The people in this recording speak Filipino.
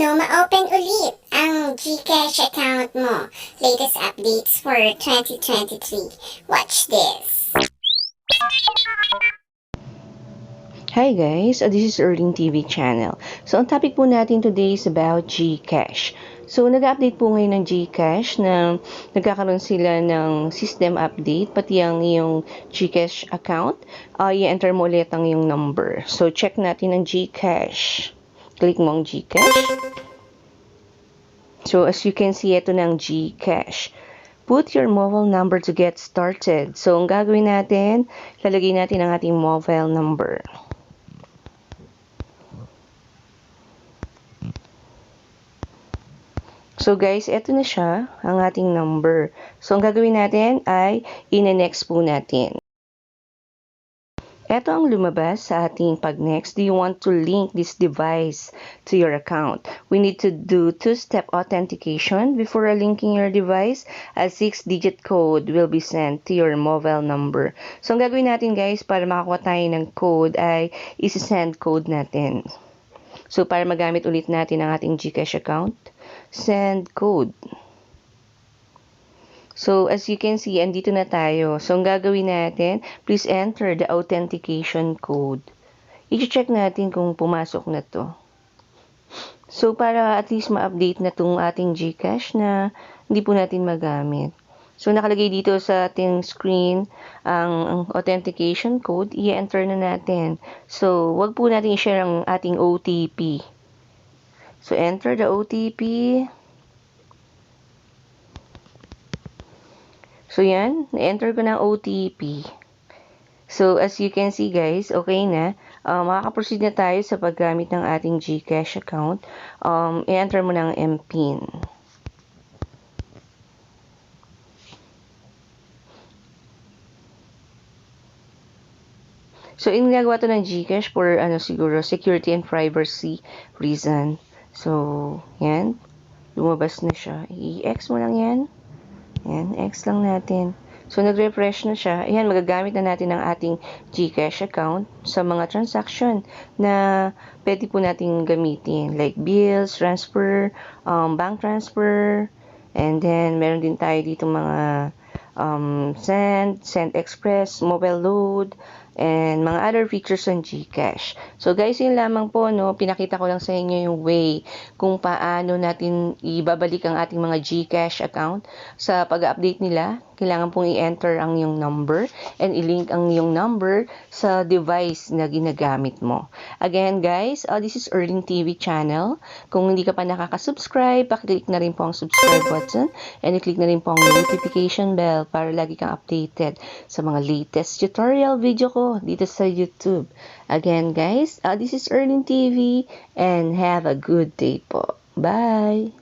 paano ma-open ulit ang GCash account mo. Latest updates for 2023. Watch this. Hi guys, this is Erling TV channel. So ang topic po natin today is about GCash. So nag-update po ngayon ng GCash na nagkakaroon sila ng system update, pati ang iyong GCash account. I-enter mo ulit ang iyong number. So check natin ang GCash. Click mo ang GCash. So as you can see, ito na ang GCash. Put your mobile number to get started. So ang gagawin natin, lalagay natin ang ating mobile number. So guys, eto na siya, ang ating number. So ang gagawin natin ay ine-next po natin. Eto ang lumabas sa ating pag-next. Do you want to link this device to your account? We need to do two-step authentication before linking your device. A 6-digit code will be sent to your mobile number. So ang gagawin natin guys, para makakuha tayo ng code ay isi-send code natin. So para magamit ulit natin ang ating GCash account, send code. So as you can see, andito na tayo. So ang gagawin natin, please enter the authentication code. I-check natin kung pumasok na to. So para at least ma-update na tong ating GCash na hindi po natin magamit. So nakalagay dito sa ating screen ang authentication code, i-enter na natin. So wag po natin i-share ang ating OTP. So enter the OTP. So yan, na-enter ko ng OTP. So as you can see guys, okay na. Makaka-proceed na tayo sa paggamit ng ating GCash account. I-enter mo ng MPIN. So, inagawa to ng GCash for, siguro, security and privacy reason. So, yan. Lumabas na siya. I-X mo lang yan. Yan, X lang natin. So, nag-refresh na siya. Ayan, magagamit na natin ang ating GCash account sa mga transaction na pwede po natin gamitin. Like bills, transfer, bank transfer, and then, meron din tayo dito mga send express, mobile load, and mga other features ng GCash. So guys, yun lamang po, no, pinakita ko lang sa inyo yung way kung paano natin ibabalik ang ating mga GCash account. Sa pag-update nila, kailangan pong i-enter ang iyong number and i-link ang iyong number sa device na ginagamit mo. Again guys, this is Erling TV channel. Kung hindi ka pa nakaka-subscribe, pakiclick na rin po ang subscribe button and i-click na rin po ang notification bell para lagi kang updated sa mga latest tutorial video ko dito sa YouTube. Again guys, this is Erling TV and have a good day po. Bye!